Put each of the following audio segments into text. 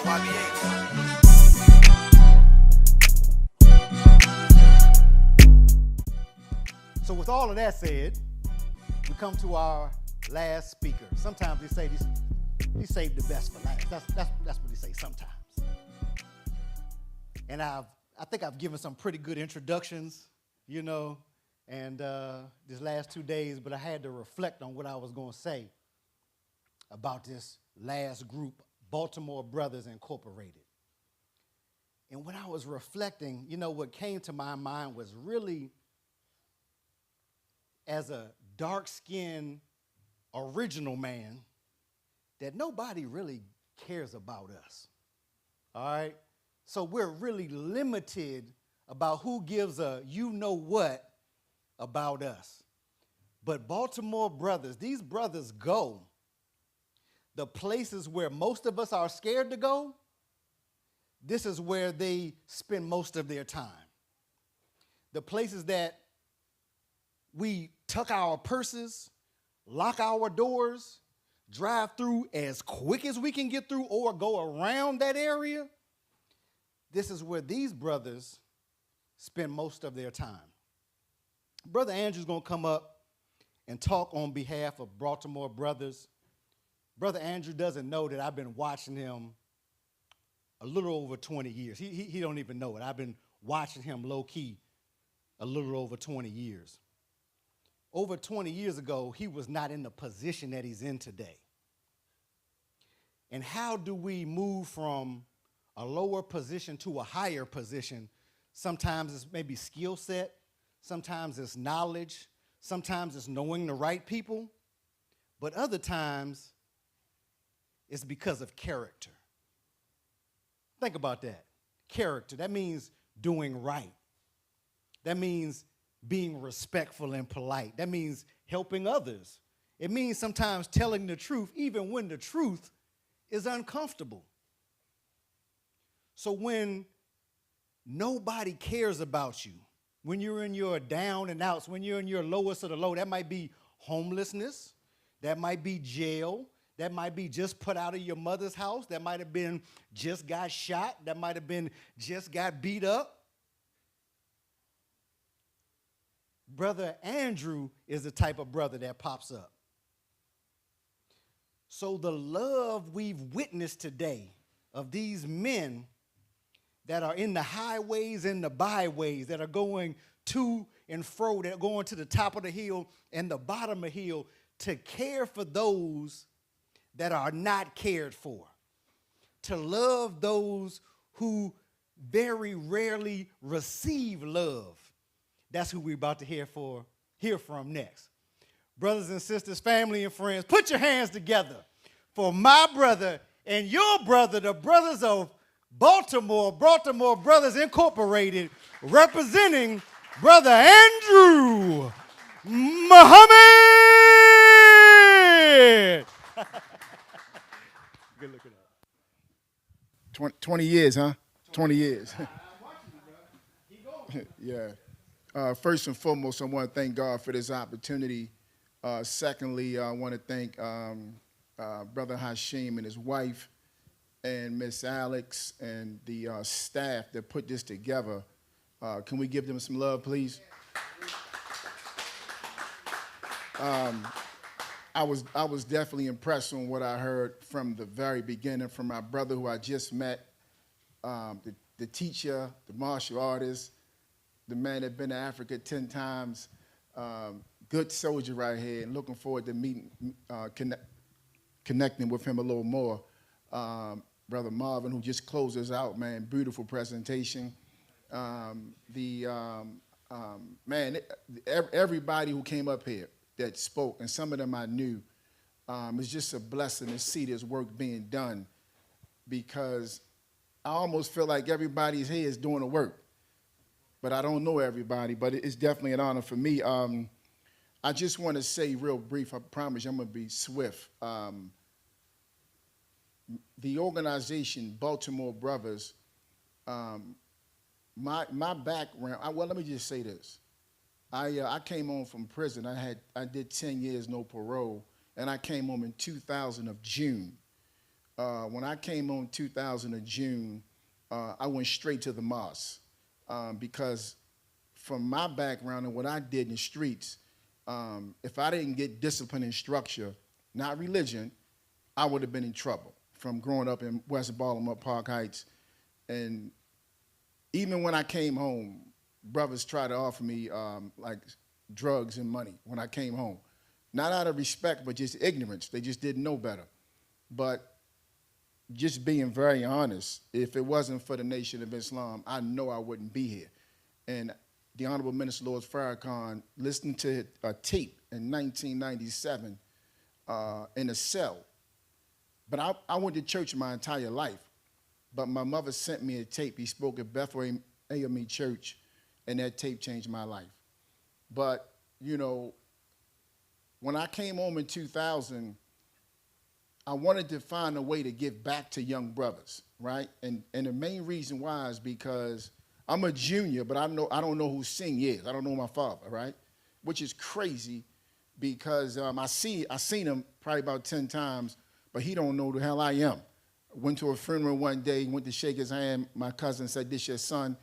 So with all of that said, we come to our last speaker. Sometimes they say he saved the best for last. That's what they say sometimes. And I think I've given some pretty good introductions, and these last 2 days, but I had to reflect on what I was going to say about this last group, Baltimore Brothers Incorporated. And when I was reflecting, what came to my mind was really, as a dark-skinned original man, that nobody really cares about us, all right? So we're really limited about who gives a you-know-what about us. But Baltimore Brothers, these brothers go the places where most of us are scared to go. This is where they spend most of their time. The places that we tuck our purses, lock our doors, drive through as quick as we can get through or go around that area. This is where these brothers spend most of their time. Brother Andrew's going to come up and talk on behalf of Baltimore Brothers. Brother Andrew doesn't know that I've been watching him a little over 20 years. He don't even know it. I've been watching him low-key a little over 20 years. Over 20 years ago, he was not in the position that he's in today. And how do we move from a lower position to a higher position? Sometimes it's maybe skill set, sometimes it's knowledge, sometimes it's knowing the right people, but other times it's because of character. Think about that. Character, that means doing right. That means being respectful and polite. That means helping others. It means sometimes telling the truth, even when the truth is uncomfortable. So when nobody cares about you, when you're in your down and outs, when you're in your lowest of the low, that might be homelessness, that might be jail, that might be just put out of your mother's house, that might have been just got shot, that might have been just got beat up. Brother Andrew is the type of brother that pops up. So the love we've witnessed today of these men that are in the highways and the byways, that are going to and fro, that are going to the top of the hill and the bottom of the hill to care for those that are not cared for, to love those who very rarely receive love. That's who we're about to hear from next. Brothers and sisters, family and friends, put your hands together for my brother and your brother, the brothers of Baltimore Brothers Incorporated, representing Brother Andrew Muhammad. Good looking at 20 years, huh? 20 years. Yeah. First and foremost, I want to thank God for this opportunity. Secondly, I want to thank Brother Hashim and his wife and Miss Alex and the staff that put this together. Can we give them some love, please? I was definitely impressed on what I heard from the very beginning from my brother who I just met, the teacher, the martial artist, the man that been to Africa 10 times, good soldier right here, and looking forward to meeting, connecting with him a little more. Brother Marvin, who just closed us out, man, beautiful presentation. Everybody who came up here that spoke, and some of them I knew, it's just a blessing to see this work being done, because I almost feel like everybody's here is doing the work. But I don't know everybody, but it's definitely an honor for me. I just want to say real brief, I promise you I'm going to be swift. The organization, Baltimore Brothers, my background, well, let me just say this. I came home from prison. I did 10 years, no parole, and I came home in 2000 of June. When I came on 2000 of June, I went straight to the mosque because from my background and what I did in the streets, if I didn't get discipline and structure, not religion, I would have been in trouble from growing up in West Baltimore, Park Heights. And even when I came home, brothers tried to offer me like drugs and money when I came home. Not out of respect, but just ignorance. They just didn't know better. But just being very honest, if it wasn't for the Nation of Islam, I know I wouldn't be here. And the Honorable Minister Lord Farrakhan listened to a tape in 1997 in a cell. But I went to church my entire life. But my mother sent me a tape. He spoke at Bethlehem AME Church, and that tape changed my life. But, you know, when I came home in 2000, I wanted to find a way to give back to young brothers, right? And the main reason why is because I'm a junior, but I don't know who senior is. I don't know my father, right? Which is crazy because I seen him probably about 10 times, but he don't know the hell I am. Went to a funeral one day, went to shake his hand. My cousin said, "This your son?"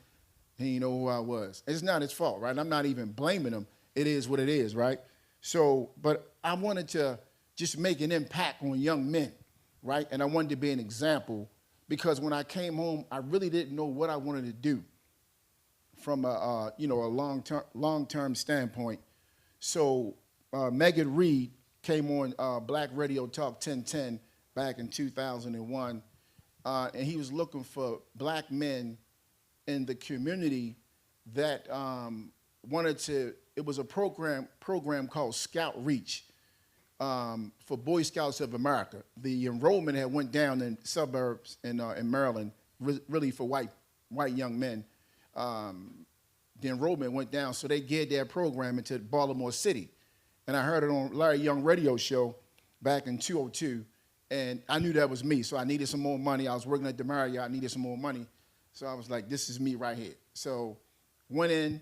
He didn't know who I was. It's not his fault, right? I'm not even blaming him. It is what it is, right? So, but I wanted to just make an impact on young men, right? And I wanted to be an example because when I came home, I really didn't know what I wanted to do from a long-term standpoint. So Megan Reed came on Black Radio Talk 1010 back in 2001, and he was looking for black men in the community that wanted to. It was a program called Scout Reach for Boy Scouts of America. The enrollment had went down in suburbs in Maryland, really for white young men. The enrollment went down, so they geared their program into Baltimore City. And I heard it on Larry Young radio show back in 2002, and I knew that was me, so I needed some more money. I was working at the Marriott, I needed some more money. So I was like, this is me right here. So went in,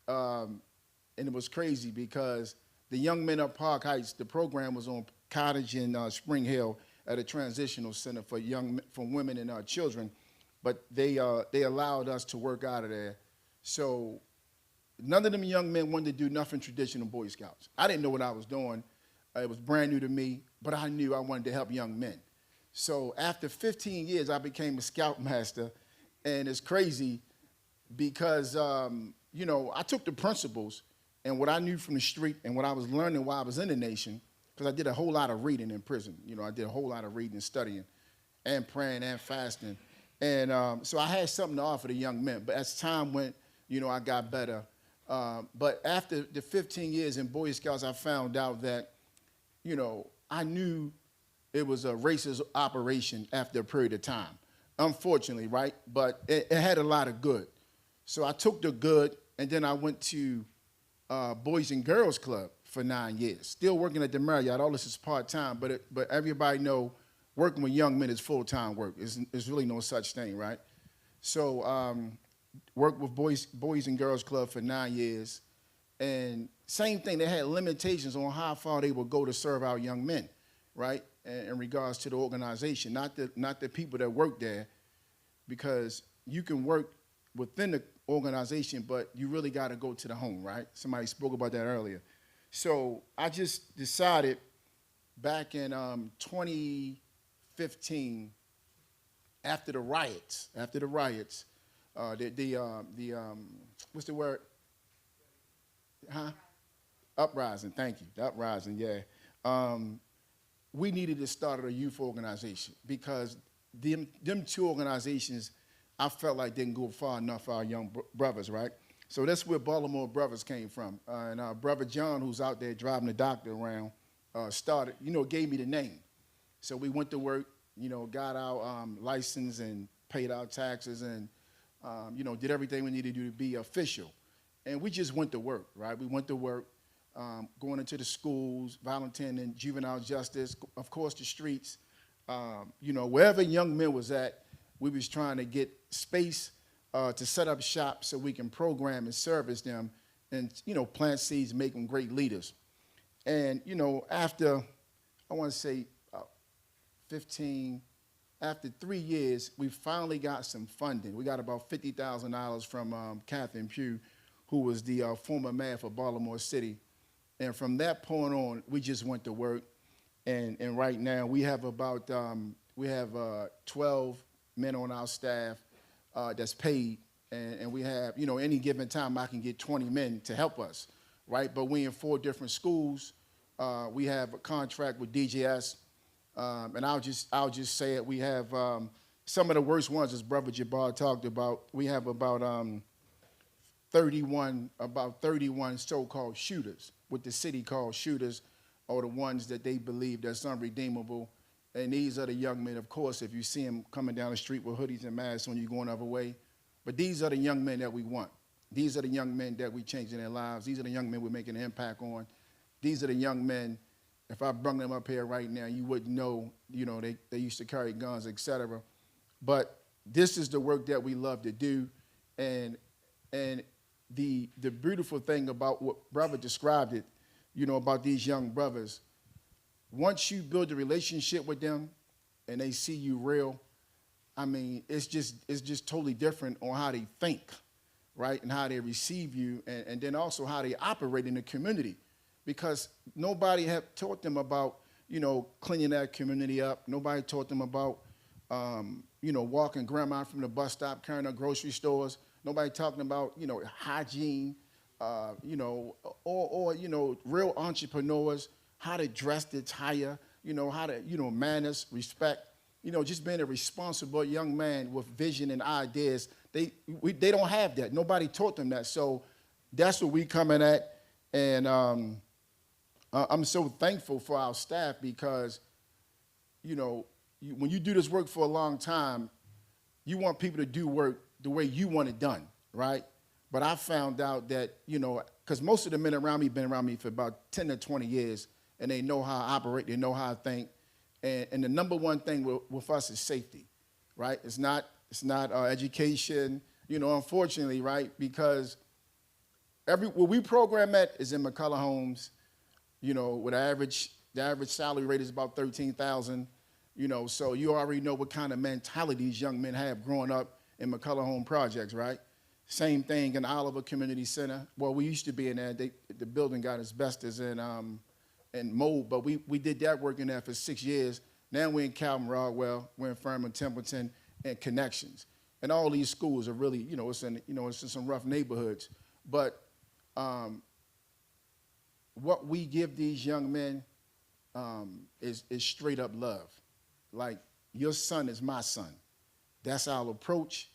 and it was crazy because the young men of Park Heights, the program was on Cottage in Spring Hill at a transitional center for women and children, but they allowed us to work out of there. So none of them young men wanted to do nothing traditional Boy Scouts. I didn't know what I was doing. It was brand new to me, but I knew I wanted to help young men. So after 15 years, I became a scoutmaster, and it's crazy because, I took the principles and what I knew from the street and what I was learning while I was in the nation, because I did a whole lot of reading in prison. I did a whole lot of reading and studying and praying and fasting. And so I had something to offer the young men. But as time went, I got better. But after the 15 years in Boy Scouts, I found out that, I knew it was a racist operation after a period of time, unfortunately, right? But it had a lot of good. So I took the good, and then I went to Boys and Girls Club for 9 years, still working at the Marriott. All this is part-time, but everybody know working with young men is full-time work. There's really no such thing, right? So worked with Boys and Girls Club for 9 years, and same thing, they had limitations on how far they would go to serve our young men, right, in regards to the organization, not the people that work there, because you can work within the organization, but you really got to go to the home, right? Somebody spoke about that earlier. So I just decided back in 2015, after the riots, what's the word? Huh? Uprising, thank you. The uprising, yeah. We needed to start a youth organization because them two organizations, I felt like didn't go far enough for our young brothers, right? So that's where Baltimore Brothers came from. And our brother John, who's out there driving the doctor around, started, gave me the name. So we went to work, got our license and paid our taxes and, did everything we needed to do to be official. And we just went to work, right? We went to work, going into the schools, volunteering in juvenile justice, of course, the streets. Wherever young men was at, we was trying to get space to set up shop so we can program and service them and, plant seeds, make them great leaders. And, after, I want to say 15, after 3 years, we finally got some funding. We got about $50,000 from Catherine Pugh, who was the former mayor for Baltimore City. And from that point on, we just went to work. And right now, we have about 12 men on our staff that's paid. And we have, you know, any given time, I can get 20 men to help us, right? But we in 4 different schools. We have a contract with DJS. And I'll just say it. We have some of the worst ones, as Brother Jabbar talked about. We have about 31 so-called shooters, what the city calls shooters, or the ones that they believe that's unredeemable. And these are the young men, of course, if you see them coming down the street with hoodies and masks on, you going the other way. But these are the young men that we want. These are the young men that we changing their lives. These are the young men we're making an impact on. These are the young men. If I brought them up here right now, you wouldn't know, you know, they used to carry guns, et cetera. But this is the work that we love to do. And the beautiful thing about what Brother described it, you know, about these young brothers, once you build a relationship with them and they see you real, I mean, it's just totally different on how they think, right, and how they receive you, and then also how they operate in the community. Because nobody have taught them about, you know, cleaning that community up. Nobody taught them about, you know, walking grandma from the bus stop, carrying her grocery stores. Nobody talking about, you know, hygiene, you know, or, you know, real entrepreneurs, how to dress the attire, you know, how to, you know, manners, respect, you know, just being a responsible young man with vision and ideas. They don't have that. Nobody taught them that. So that's what we coming at. And I'm so thankful for our staff because, you know, when you do this work for a long time, you want people to do work the way you want it done, right? But I found out that, you know, because most of the men around me been around me for about 10 to 20 years, and they know how I operate, they know how I think. And the number one thing with us is safety, right? It's not education, you know, unfortunately, right? Because what we program at is in McCullough homes, you know, with the average salary rate is about $13,000, you know, so you already know what kind of mentality these young men have growing up in McCullough home projects, right? Same thing in Oliver Community Center. Well, we used to be in there. The building got asbestos and mold, but we did that work in there for 6 years. Now we're in Calvin, Rockville, we're in Furman, Templeton, and Connections. And all these schools are really, you know, it's in some rough neighborhoods. But what we give these young men is straight up love. Like, your son is my son. That's our approach,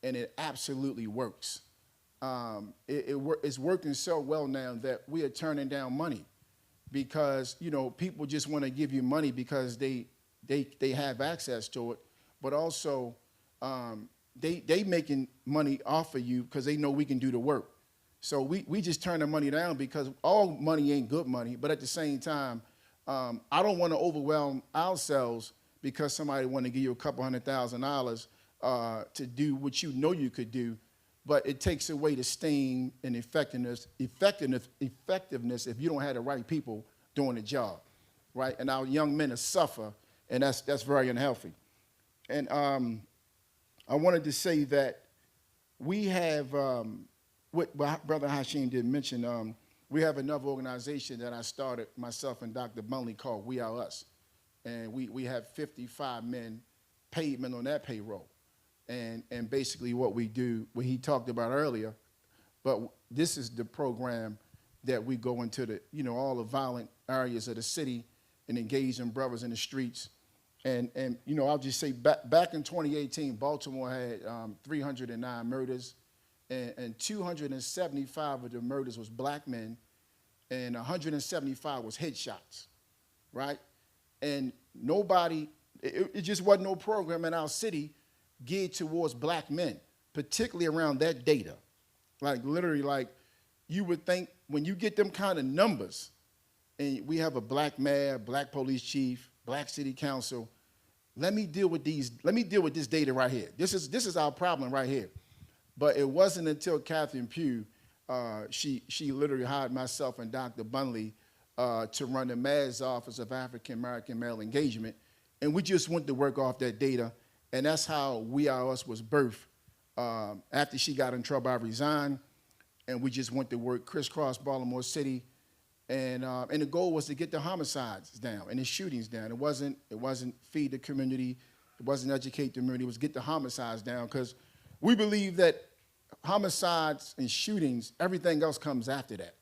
and it absolutely works. It's working so well now that we are turning down money because, you know, people just want to give you money because they have access to it, but also they making money off of you because they know we can do the work. So we just turn the money down because all money ain't good money, but at the same time, I don't want to overwhelm ourselves because somebody want to give you a couple $100,000 to do what you know you could do, but it takes away the sting and effectiveness if you don't have the right people doing the job, right? And our young men suffer, and that's very unhealthy. And I wanted to say that we have, what Brother Hashim did mention, we have another organization that I started, myself and Dr. Bunley, called We Are Us. And we have 55 men, paid men on that payroll. And basically what we do, what he talked about earlier, but this is the program that we go into the, you know, all the violent areas of the city and engage in brothers in the streets. And you know, I'll just say back in 2018, Baltimore had 309 murders, and 275 of the murders was black men, and 175 was headshots, right? And nobody, it just wasn't no program in our city geared towards black men, particularly around that data. Like, literally, like, you would think when you get them kind of numbers, and we have a black mayor, black police chief, black city council, let me deal with this data right here. This is our problem right here. But it wasn't until Catherine Pugh, she literally hired myself and Dr. Bunley to run the mayor's office of African American male engagement. And we just went to work off that data, and that's how We Are Us was birthed. After she got in trouble, I resigned, and we just went to work crisscross Baltimore City, and the goal was to get the homicides down and the shootings down. It wasn't feed the community, it wasn't educate the community, it was get the homicides down, because we believe that homicides and shootings, everything else comes after that,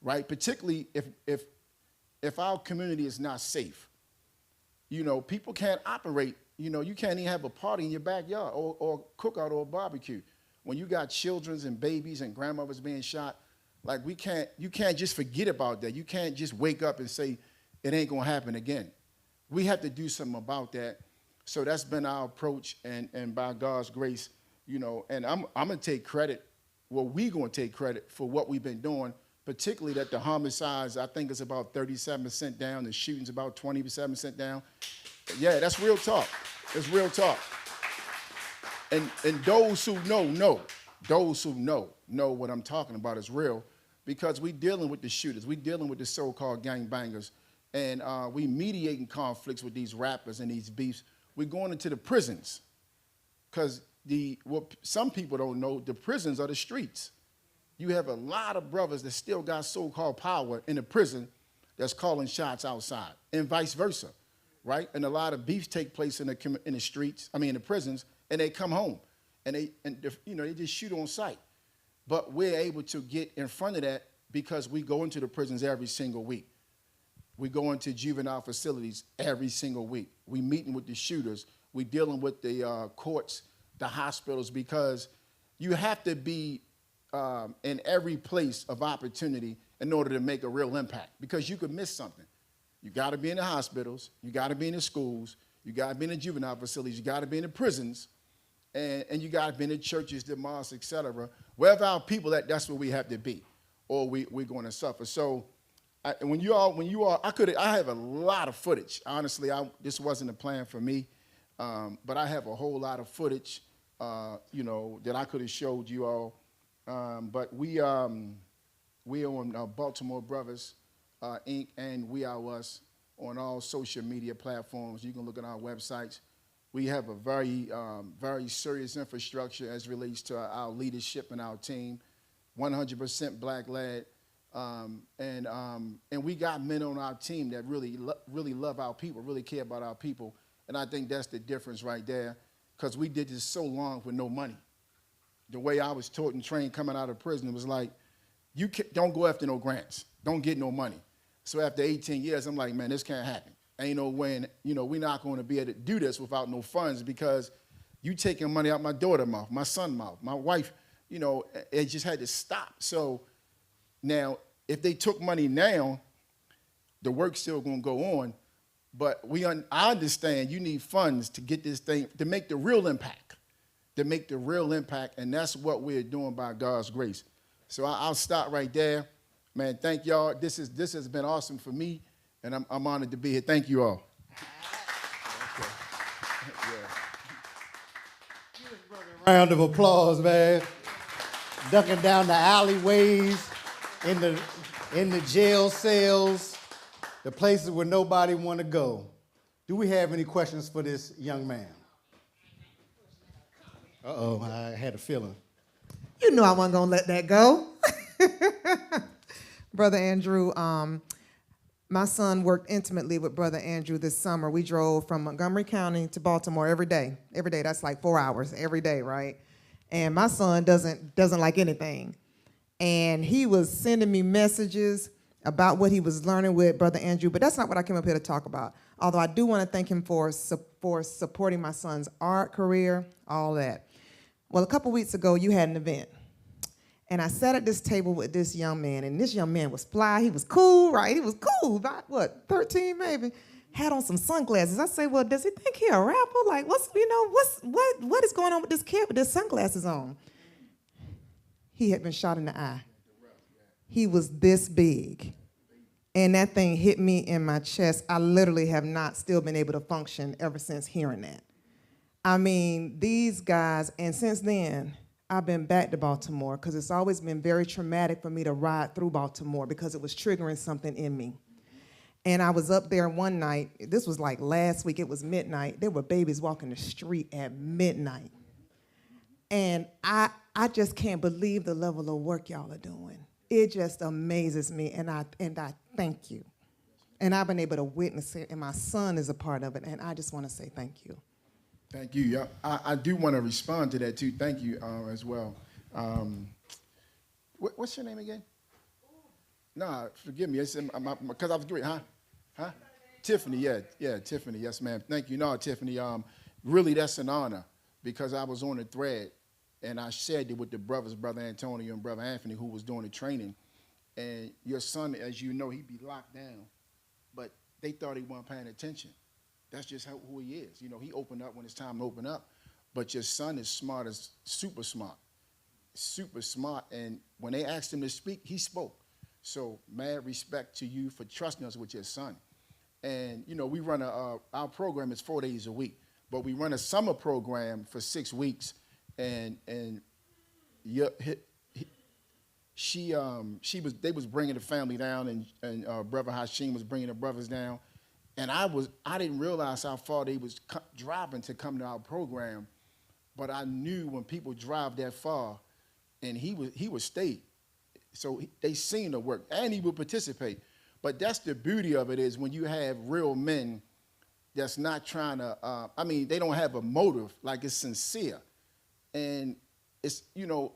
right? Particularly if our community is not safe. You know, people can't operate. You know, you can't even have a party in your backyard or cookout or barbecue. When you got children and babies and grandmothers being shot, like you can't just forget about that. You can't just wake up and say, it ain't gonna happen again. We have to do something about that. So that's been our approach, and by God's grace, you know, and I'm gonna take credit, well, we gonna take credit for what we've been doing, particularly that the homicides, I think it's about 37% down, the shootings about 27% down. Yeah, that's real talk. It's real talk. And those who know what I'm talking about is real, because we dealing with the shooters, we dealing with the so-called gangbangers, and we mediating conflicts with these rappers and these beefs. We're going into the prisons, because what some people don't know, the prisons are the streets. You have a lot of brothers that still got so-called power in the prison that's calling shots outside, and vice versa, right? And a lot of beefs take place in the streets, in the prisons, and they come home, and they just shoot on sight. But we're able to get in front of that because we go into the prisons every single week. We go into juvenile facilities every single week. We meeting with the shooters. We dealing with the courts, the hospitals, because you have to be in every place of opportunity in order to make a real impact, because you could miss something. You got to be in the hospitals, you got to be in the schools, you got to be in the juvenile facilities, you got to be in the prisons, and you got to be in the churches, the mosques, etc. Wherever our people at, that's where we have to be, or we're going to suffer. So I have a lot of footage. Honestly, this wasn't a plan for me, but I have a whole lot of footage, that I could have showed you all. But we on Baltimore Brothers, Inc., and We Are Us on all social media platforms. You can look at our websites. We have a very, very serious infrastructure as relates to our leadership and our team, 100% black led. And we got men on our team that really love our people, really care about our people. And I think that's the difference right there, because we did this so long with no money. The way I was taught and trained coming out of prison, it was like, don't go after no grants. Don't get no money. So after 18 years, I'm like, man, this can't happen. Ain't no way, we're not going to be able to do this without no funds, because you taking money out my daughter's mouth, my son's mouth, my wife, it just had to stop. So now, if they took money now, the work's still going to go on, but I understand you need funds to get this thing, to make the real impact. And that's what we're doing by God's grace. So I'll stop right there. Man, thank y'all. This has been awesome for me, and I'm honored to be here. Thank you all. Okay. Yeah. Round of applause, man. Ducking down the alleyways, in the jail cells, the places where nobody want to go. Do we have any questions for this young man? Uh-oh, I had a feeling. You knew I wasn't going to let that go. Brother Andrew, my son worked intimately with Brother Andrew this summer. We drove from Montgomery County to Baltimore every day. Every day, that's like 4 hours every day, right? And my son doesn't like anything. And he was sending me messages about what he was learning with Brother Andrew, but that's not what I came up here to talk about. Although I do want to thank him for supporting my son's art career, all that. Well, a couple weeks ago, you had an event. And I sat at this table with this young man, and this young man was fly. He was cool, right? He was cool, about, 13 maybe? Had on some sunglasses. I say, well, does he think he a rapper? Like, what is going on with this kid with his sunglasses on? He had been shot in the eye. He was this big. And that thing hit me in my chest. I literally have not still been able to function ever since hearing that. These guys, and since then, I've been back to Baltimore, because it's always been very traumatic for me to ride through Baltimore, because it was triggering something in me. And I was up there one night. This was like last week. It was midnight. There were babies walking the street at midnight. And I just can't believe the level of work y'all are doing. It just amazes me, and I thank you. And I've been able to witness it, and my son is a part of it, and I just want to say thank you. Thank you. Yeah, I do want to respond to that too. Thank you as well. What's your name again? No, forgive me. It's because I was great, huh? Tiffany, yeah, Tiffany. Yes, ma'am. Thank you. No, Tiffany. Really, that's an honor because I was on the thread, and I shared it with the brothers, Brother Antonio and Brother Anthony, who was doing the training. And your son, as you know, he'd be locked down, but they thought he wasn't paying attention. That's just who he is. You know, he opened up when it's time to open up. But your son is smart, as super smart. And when they asked him to speak, he spoke. So mad respect to you for trusting us with your son. And, you know, we run our program is 4 days a week, but we run a summer program for 6 weeks. And they was bringing the family down, and Brother Hashim was bringing the brothers down. And I didn't realize how far they was driving to come to our program, but I knew when people drive that far, and he would stay. So they seen the work, and he would participate. But that's the beauty of it is when you have real men that's not trying to, they don't have a motive, like it's sincere. And it's, you know,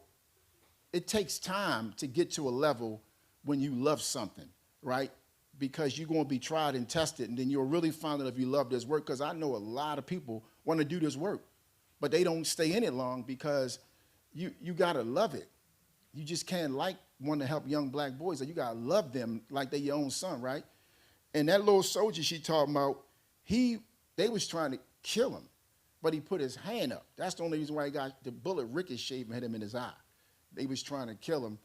it takes time to get to a level when you love something, right? Because you're going to be tried and tested, and then you'll really find out if you love this work, because I know a lot of people want to do this work, but they don't stay in it long because you got to love it. You just can't want to help young black boys. You got to love them like they're your own son, right? And that little soldier she talking about, they was trying to kill him, but he put his hand up. That's the only reason why he got the bullet ricocheted and hit him in his eye. They was trying to kill him.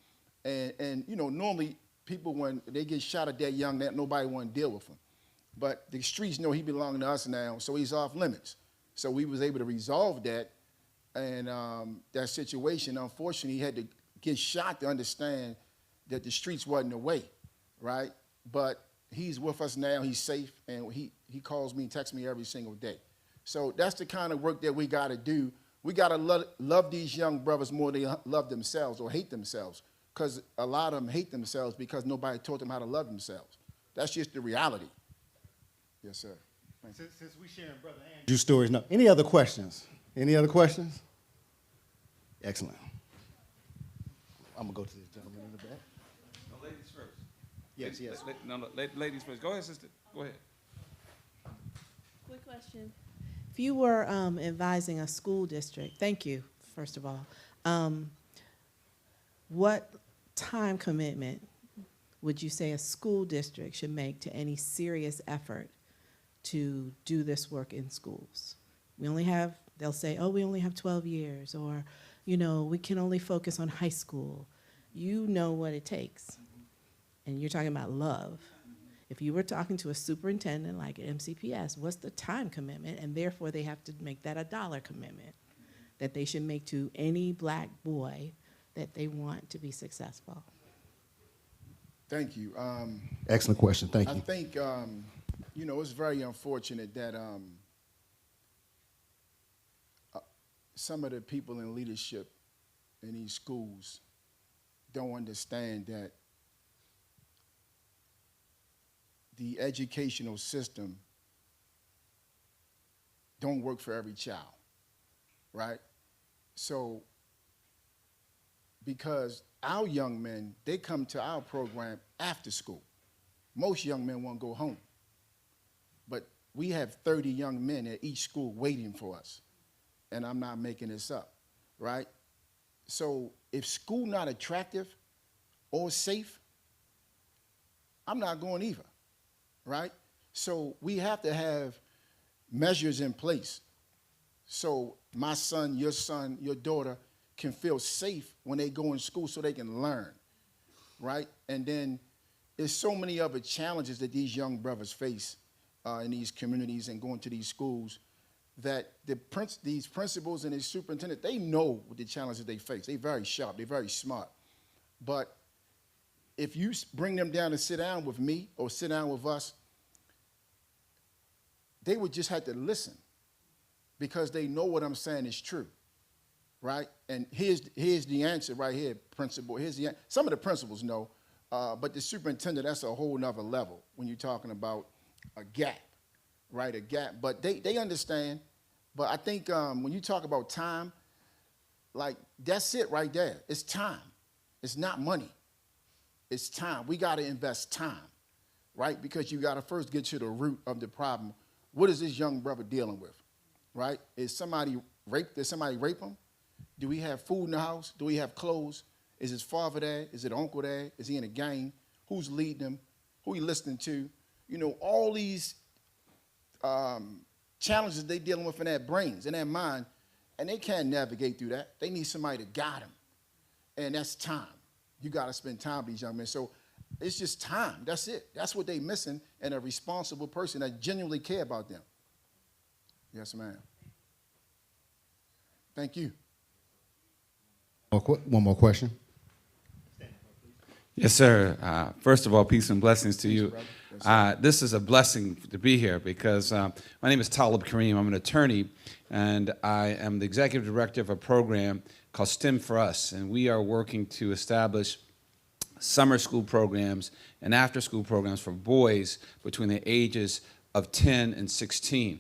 And you know, normally people, when they get shot at that young, nobody want to deal with him. But the streets know he belonging to us now, so he's off limits. So we was able to resolve that, and that situation. Unfortunately, he had to get shot to understand that the streets wasn't the way, right? But he's with us now. He's safe, and he calls me and texts me every single day. So that's the kind of work that we got to do. We got to love these young brothers more than they love themselves or hate themselves, because a lot of them hate themselves because nobody taught them how to love themselves. That's just the reality. Yes, sir. Since we sharing Brother Andrew's stories now, any other questions? Any other questions? Excellent. I'm going to go to this gentleman in the back. No, ladies first. Yes. Ladies first. Go ahead, sister. Go ahead. Quick question. If you were advising a school district, thank you, first of all, what time commitment would you say a school district should make to any serious effort to do this work in schools? They'll say, oh, we only have 12 years, or, you know, we can only focus on high school. You know what it takes, and you're talking about love. If you were talking to a superintendent like at MCPS, what's the time commitment? And therefore, they have to make that a dollar commitment that they should make to any black boy that they want to be successful. Thank you. Excellent question. Thank you. I think, you know, it's very unfortunate that some of the people in leadership in these schools don't understand that the educational system don't work for every child, right? So, because our young men, they come to our program after school. Most young men want to go home. But we have 30 young men at each school waiting for us. And I'm not making this up, right? So if school not attractive or safe, I'm not going either, right? So we have to have measures in place so my son, your daughter can feel safe when they go in school so they can learn, right? And then there's so many other challenges that these young brothers face in these communities and going to these schools that these principals and these superintendents, they know what the challenges they face. They're very sharp, they're very smart. But if you bring them down to sit down with me or sit down with us, they would just have to listen because they know what I'm saying is true, right? And here's the answer right here, principal. Some of the principals know, but the superintendent, that's a whole nother level when you're talking about a gap, right? A gap. But they understand. But I think when you talk about time, like that's it right there. It's time. It's not money. It's time. We got to invest time, right? Because you got to first get to the root of the problem. What is this young brother dealing with, right? Did somebody rape him? Do we have food in the house? Do we have clothes? Is his father there? Is it uncle there? Is he in a gang? Who's leading him? Who he listening to? You know, all these challenges they dealing with in their brains, in their mind, and they can't navigate through that. They need somebody to guide them, and that's time. You got to spend time with these young men. So it's just time. That's it. That's what they missing in a responsible person that genuinely care about them. Yes, ma'am. Thank you. One more question. Yes, sir. First of all, peace and blessings to you. This is a blessing to be here because my name is Talib Kareem. I'm an attorney, and I am the executive director of a program called STEM for Us, and we are working to establish summer school programs and after-school programs for boys between the ages of 10 and 16,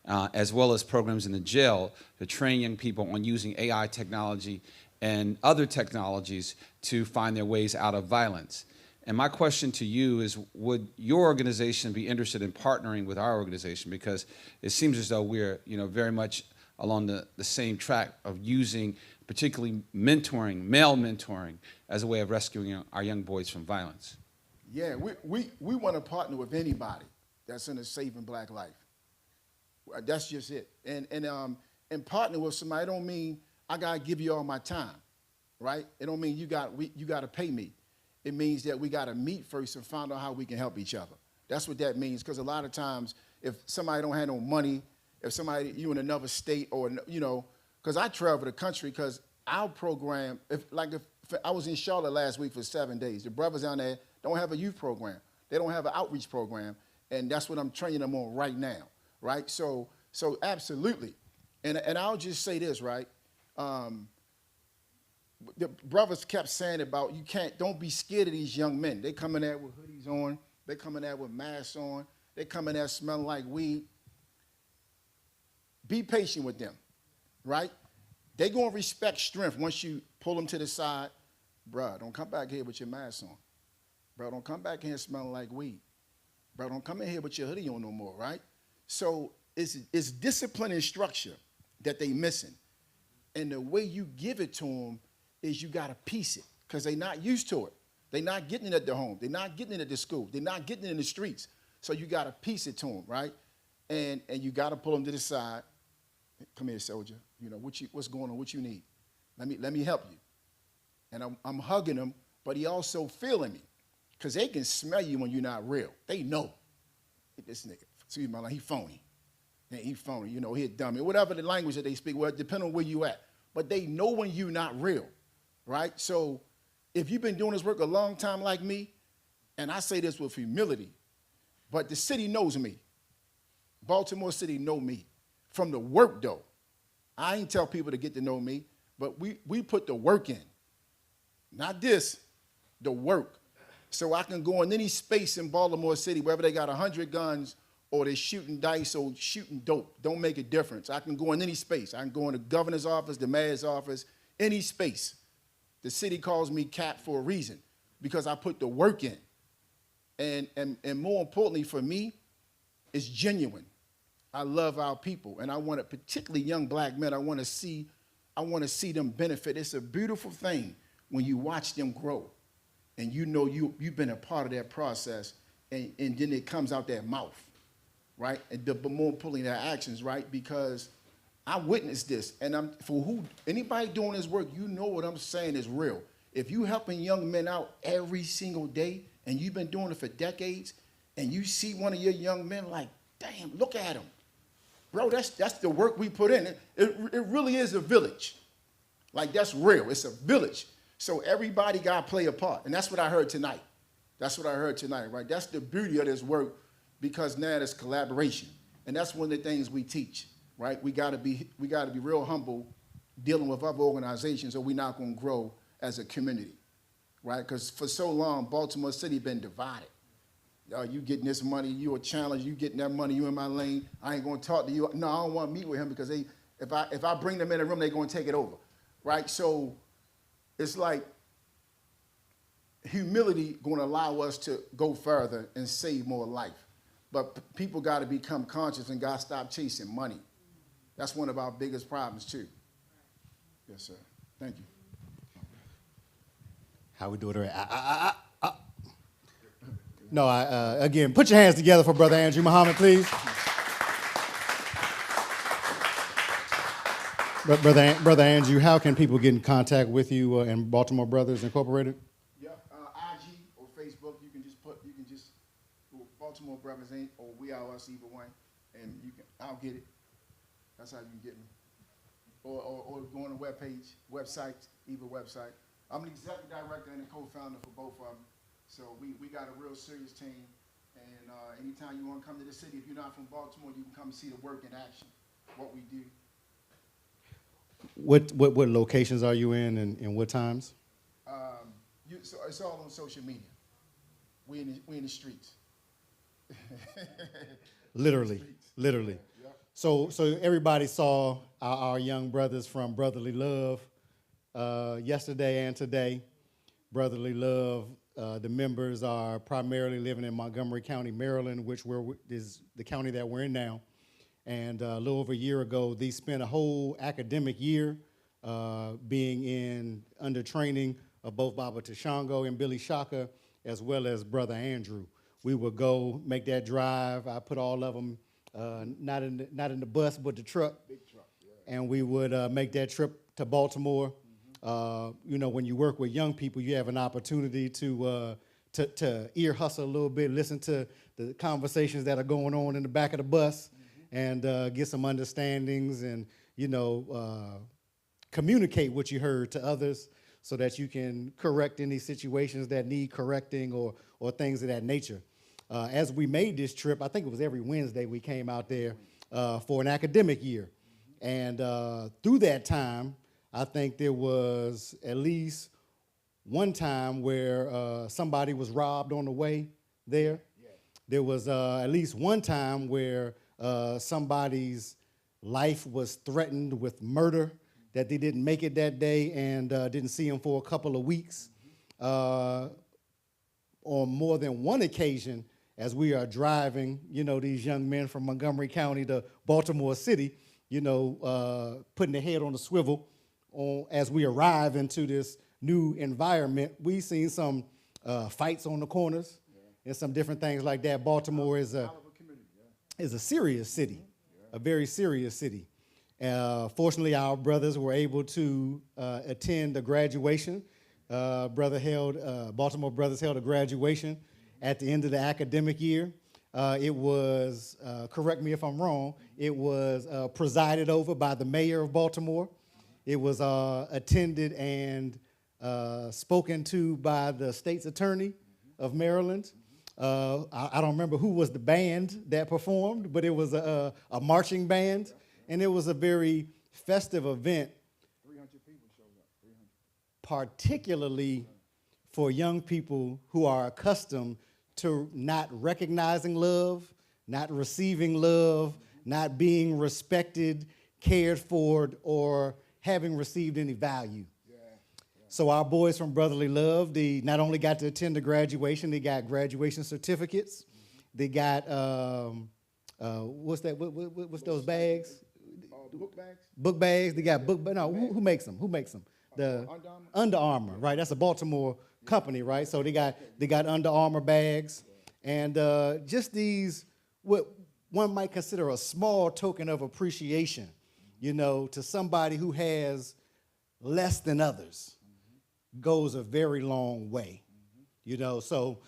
as well as programs in the jail to train young people on using AI technology and other technologies to find their ways out of violence. And my question to you is, would your organization be interested in partnering with our organization? Because it seems as though we're, very much along the same track of using particularly mentoring, male mentoring, as a way of rescuing our young boys from violence. Yeah, we want to partner with anybody that's in a saving black life. That's just it. And partner with somebody don't mean I gotta give you all my time, right? It don't mean you gotta pay me. It means that we gotta meet first and find out how we can help each other. That's what that means. Because a lot of times, if somebody don't have no money, if somebody you in another state or because I travel the country because our program, if I was in Charlotte last week for 7 days, the brothers down there don't have a youth program. They don't have an outreach program, and that's what I'm training them on right now, right? So absolutely. And I'll just say this, right? The brothers kept saying about don't be scared of these young men. They coming there with hoodies on. They coming there with masks on. They coming there smelling like weed. Be patient with them, right? They gonna respect strength once you pull them to the side. Bruh, don't come back here with your mask on. Bro, don't come back here smelling like weed. Bro, don't come in here with your hoodie on no more, right? So it's discipline and structure that they missing. And the way you give it to them is you got to piece it because they're not used to it. They're not getting it at their home. They're not getting it at the school. They're not getting it in the streets. So you got to piece it to them, right? And you got to pull them to the side. Come here, soldier. What's going on? What you need? Let me help you. And I'm hugging him, but he also feeling me because they can smell you when you're not real. They know. This nigga, excuse me, he phony. Yeah, he phony. He a dummy. Whatever the language that they speak, well, depending on where you at. But they know when you're not real, right? So if you've been doing this work a long time like me, and I say this with humility, but the city knows me. Baltimore City know me. From the work, though. I ain't tell people to get to know me, but we put the work in. Not this, the work. So I can go in any space in Baltimore City, whether they got 100 guns or they're shooting dice or shooting dope. Don't make a difference. I can go in any space. I can go in the governor's office, the mayor's office, any space. The city calls me Cap for a reason, because I put the work in. And more importantly for me, it's genuine. I love our people, and I want to, particularly young black men, I want to see them benefit. It's a beautiful thing when you watch them grow, and you've been a part of that process, and then it comes out their mouth, right? But more importantly, their actions, right? Because I witnessed this, and anybody doing this work, what I'm saying is real. If you helping young men out every single day, and you've been doing it for decades, and you see one of your young men like, damn, look at him. Bro, that's the work we put in. It really is a village. Like, that's real. It's a village. So everybody got to play a part. And that's what I heard tonight. Right? That's the beauty of this work, because now there's collaboration. And that's one of the things we teach, right? We gotta be real humble dealing with other organizations, or we're not gonna grow as a community, right? Because for so long, Baltimore City been divided. You getting this money, you a challenge, you getting that money, you in my lane, I ain't gonna talk to you. No, I don't wanna meet with him because if I bring them in a room, they're gonna take it over, right? So it's like humility gonna allow us to go further and save more life. But people gotta become conscious and gotta stop chasing money. That's one of our biggest problems too. Yes, sir. Thank you. How we do it? No, again, put your hands together for Brother Andrew Muhammad, please. Brother Andrew, how can people get in contact with you and Baltimore Brothers Incorporated? Yep, IG or Facebook, you can just Baltimore Brothers Inc. or We Are Us, either one, and I'll get it. That's how you can get me. Or go on the website, either website. I'm the executive director and the co-founder for both of them. So we got a real serious team. And anytime you want to come to the city, if you're not from Baltimore, you can come and see the work in action, what we do. What locations are you in and what times? So it's all on social media. We in the streets. Literally. Yep. So everybody saw our young brothers from Brotherly Love yesterday and today. Brotherly Love, the members are primarily living in Montgomery County, Maryland, which is the county that we're in now. And a little over a year ago, they spent a whole academic year being under training of both Baba Tashango and Billy Shaka, as well as Brother Andrew. We would go make that drive. I put all of them not in the bus, but the truck. Big truck, yeah. And we would make that trip to Baltimore. When you work with young people, you have an opportunity to ear hustle a little bit, listen to the conversations that are going on in the back of the bus, and get some understandings and, communicate what you heard to others so that you can correct any situations that need correcting or things of that nature. As we made this trip, I think it was every Wednesday we came out there for an academic year. And through that time, I think there was at least one time where somebody was robbed on the way there. Yeah. There was at least one time where somebody's life was threatened with murder, that they didn't make it that day and didn't see him for a couple of weeks. On more than one occasion, as we are driving, these young men from Montgomery County to Baltimore City, putting their head on the swivel as we arrive into this new environment. We've seen some fights on the corners and some different things like that. Baltimore is a serious city, a very serious city. Fortunately, our brothers were able to attend a graduation. Baltimore Brothers held a graduation at the end of the academic year. It was, correct me if I'm wrong, it was presided over by the mayor of Baltimore. It was attended and spoken to by the state's attorney of Maryland. I don't remember who was the band that performed, but it was a marching band, and it was a very festive event. 300 people showed up. 300. Particularly for young people who are accustomed to not recognizing love, not receiving love, not being respected, cared for, or having received any value. Yeah. So our boys from Brotherly Love, they not only got to attend the graduation, they got graduation certificates. They got, what's those bags? Book bags? Book bags. They got who makes them? Who makes them? The Under Armour, right? That's a Baltimore company, right? So they got Under Armour bags, and just these, what one might consider a small token of appreciation, to somebody who has less than others, goes a very long way, So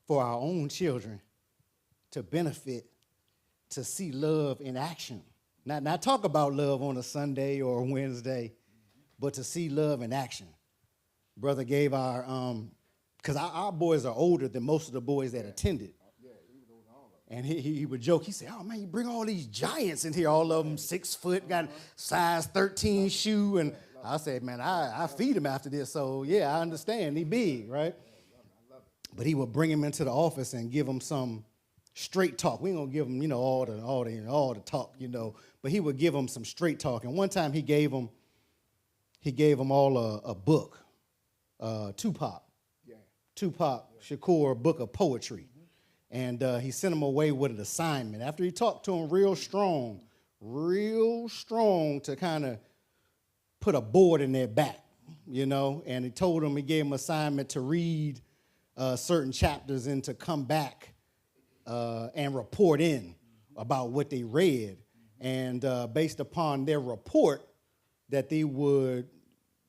for our own children to benefit, to see love in action. Not talk about love on a Sunday or a Wednesday, but to see love in action. Brother gave our because our boys are older than most of the boys that attended. And he would joke, he said, oh man, you bring all these giants in here, all of them 6 foot, got size 13 shoe. And I said, man, I feed him after this. So yeah, I understand, he big, right? But he would bring him into the office and give him some straight talk. We ain't gonna give him, all the talk, but he would give them some straight talk. And one time he gave them all a book, Tupac Shakur, book of poetry. And he sent them away with an assignment. After he talked to them real strong to kind of put a board in their back, and he told them, he gave them assignment to read certain chapters and to come back and report in about what they read. And based upon their report, that they would,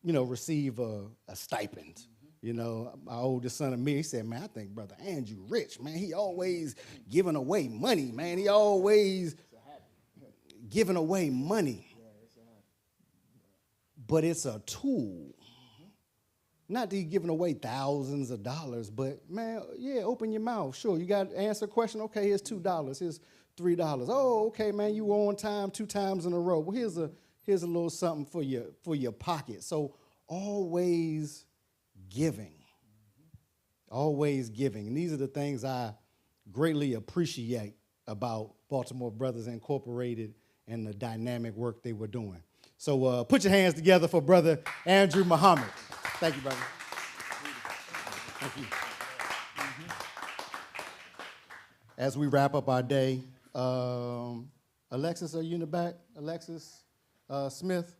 receive a stipend. My oldest son, Amir, he said, man, I think Brother Andrew rich, man. He always giving away money, man. He always giving away money. But it's a tool. Not that he's giving away thousands of dollars, but, man, yeah, open your mouth. Sure, you got to answer a question. Okay, here's $2. Here's $3. Oh, okay, man, you were on time 2 times in a row. Well, here's a little something for your pocket. So always giving. Always giving. And these are the things I greatly appreciate about Baltimore Brothers Incorporated and the dynamic work they were doing. So put your hands together for Brother Andrew Muhammad. Thank you, brother. Thank you. As we wrap up our day, Alexis, are you in the back? Alexis Smith?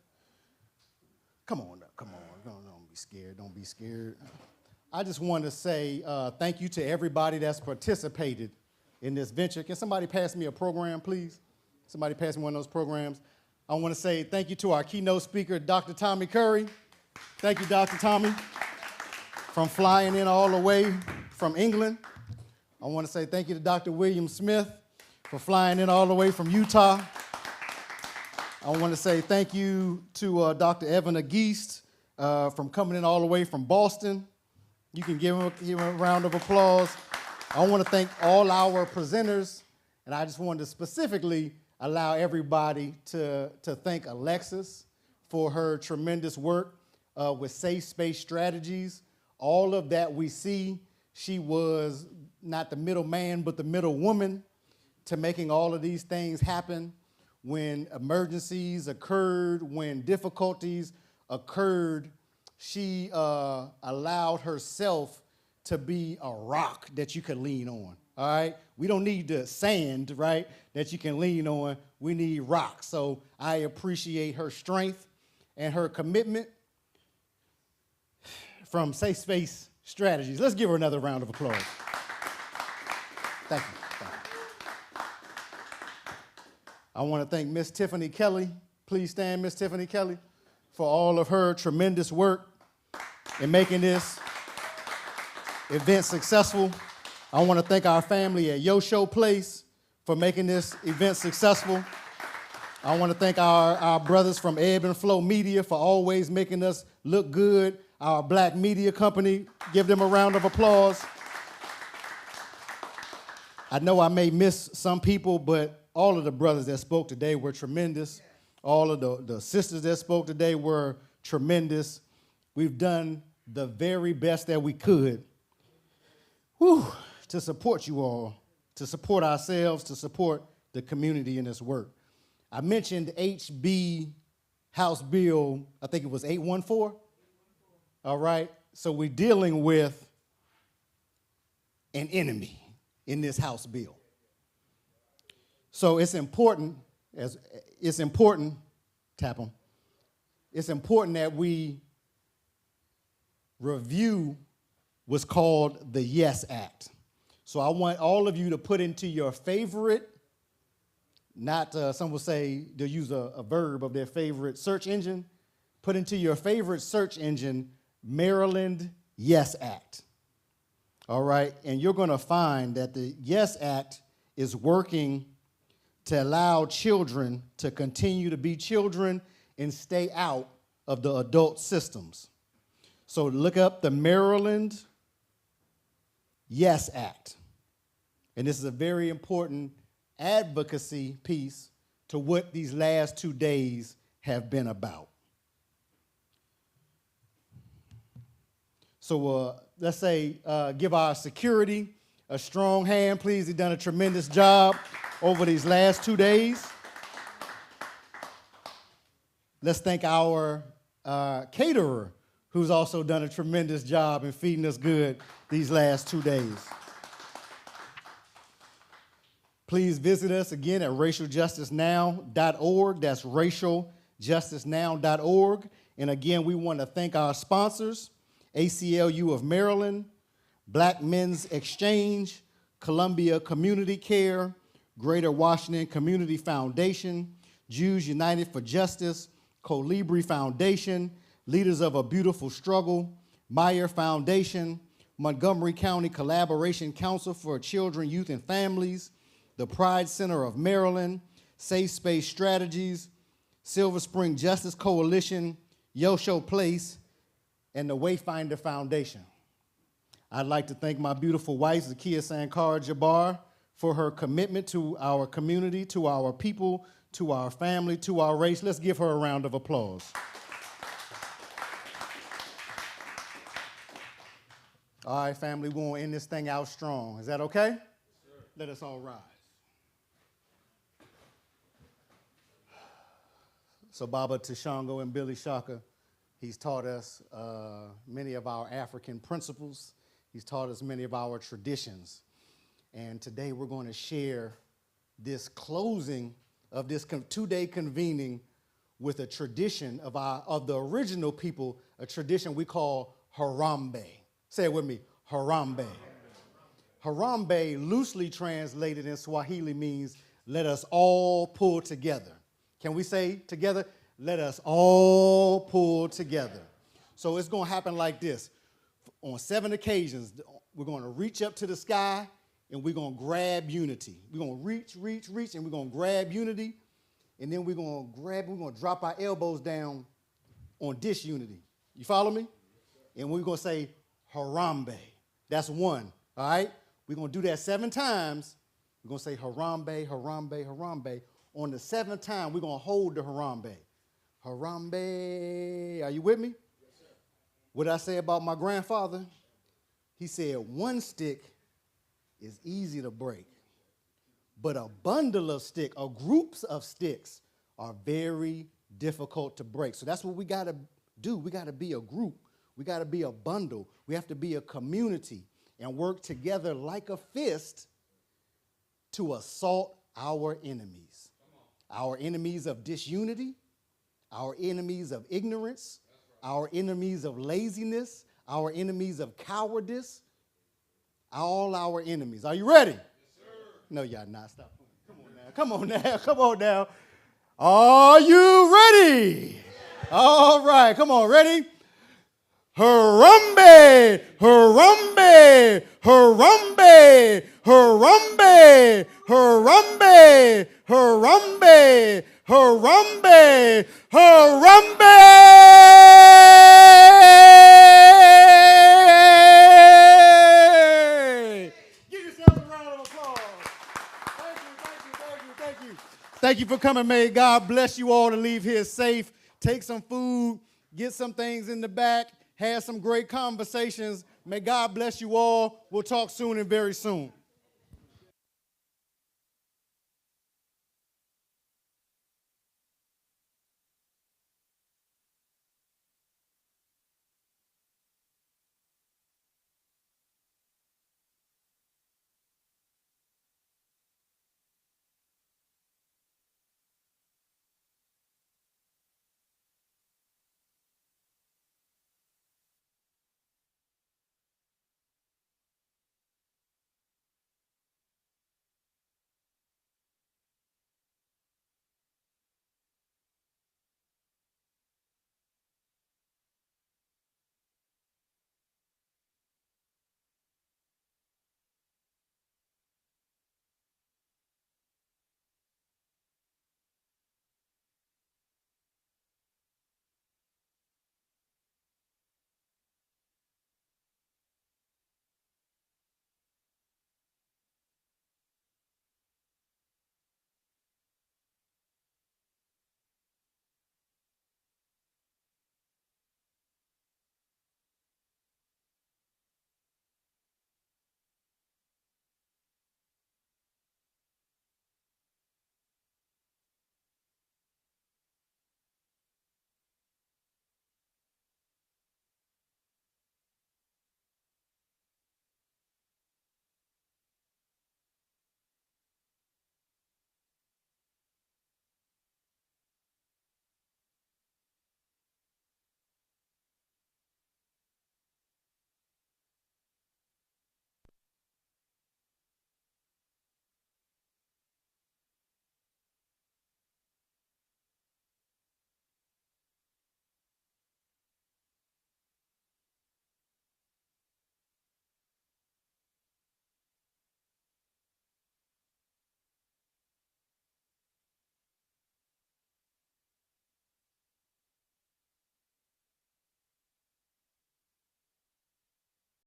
Come on up, come on. Don't be scared, don't be scared. I just want to say thank you to everybody that's participated in this venture. Can somebody pass me a program, please? Somebody pass me one of those programs. I want to say thank you to our keynote speaker, Dr. Tommy Curry. Thank you, Dr. Tommy, from flying in all the way from England. I want to say thank you to Dr. William Smith for flying in all the way from Utah. I want to say thank you to Dr. Evan Ageist from coming in all the way from Boston. You can give him a round of applause. I want to thank all our presenters, and I just wanted to specifically allow everybody to thank Alexis for her tremendous work with safe space strategies. All of that we see, she was not the middleman, but the middle woman to making all of these things happen. When emergencies occurred, when difficulties occurred, she allowed herself to be a rock that you could lean on, all right? We don't need the sand, right, that you can lean on. We need rocks. So I appreciate her strength and her commitment from Safe Space Strategies. Let's give her another round of applause. Thank you. I want to thank Miss Tiffany Kelly. Please stand, Miss Tiffany Kelly, for all of her tremendous work in making this event successful. I want to thank our family at Yoshow Place for making this event successful. I want to thank our brothers from Ebb and Flow Media for always making us look good. Our black media company, give them a round of applause. I know I may miss some people, but all of the brothers that spoke today were tremendous. All of the sisters that spoke today were tremendous. We've done the very best that we could to support you all, to support ourselves, to support the community in this work. I mentioned HB House Bill, I think it was 814. All right, so we're dealing with an enemy in this House bill. So it's important, tap 'em. It's important that we review what's called the Yes Act. So I want all of you to put into your favorite, not some will say they'll use a verb of their favorite search engine, put into your favorite search engine, Maryland Yes Act. All right, and you're going to find that the Yes Act is working to allow children to continue to be children and stay out of the adult systems. So look up the Maryland Yes Act. And this is a very important advocacy piece to what these last 2 days have been about. So let's say give our security a strong hand, please. They've done a tremendous job over these last 2 days. Let's thank our caterer, who's also done a tremendous job in feeding us good these last 2 days. Please visit us again at racialjusticenow.org. That's racialjusticenow.org. And again, we want to thank our sponsors, ACLU of Maryland, Black Men's Exchange, Columbia Community Care, Greater Washington Community Foundation, Jews United for Justice, Colibri Foundation, Leaders of a Beautiful Struggle, Meyer Foundation, Montgomery County Collaboration Council for Children, Youth, and Families, the Pride Center of Maryland, Safe Space Strategies, Silver Spring Justice Coalition, Yoshow Place, and the Wayfinder Foundation. I'd like to thank my beautiful wife, Zakiya Sankara-Jabar, for her commitment to our community, to our people, to our family, to our race. Let's give her a round of applause. All right, family, we're going to end this thing out strong. Is that okay? Yes, sir. Let us all rise. So Baba Tashango and Billy Shaka, he's taught us many of our African principles. He's taught us many of our traditions. And today we're going to share this closing of this 2-day convening with a tradition of the original people, a tradition we call Harambe. Say it with me, Harambe. Harambe, loosely translated in Swahili, means let us all pull together. Can we say together? Let us all pull together. So it's going to happen like this. On 7 occasions, we're going to reach up to the sky and we're going to grab unity. We're going to reach, and we're going to grab unity. And then we're going to drop our elbows down on disunity. You follow me? And we're going to say Harambe. That's 1, all right? We're going to do that 7 times. We're going to say Harambe, Harambe, Harambe. On the 7th time, we're going to hold the Harambe. Harambe. Are you with me? Yes, sir. What did I say about my grandfather? He said 1 stick is easy to break, but a bundle of sticks or groups of sticks are very difficult to break. So that's what we got to do. We got to be a group. We got to be a bundle. We have to be a community and work together like a fist to assault our enemies. Our enemies of disunity, our enemies of ignorance, our enemies of laziness, our enemies of cowardice, all our enemies. Are you ready? Yes, sir. No, y'all not. Stop. Come on now. Come on now. Come on now. Are you ready? Yeah. All right. Come on. Ready? Harambe, Harambe, Harambe, Harambe, Harambe, Harambe, Harambe, Harambe. Give yourselves a round of applause. Thank you. Thank you for coming. May God bless you all to leave here safe. Take some food, get some things in the back. Had some great conversations. May God bless you all. We'll talk soon and very soon.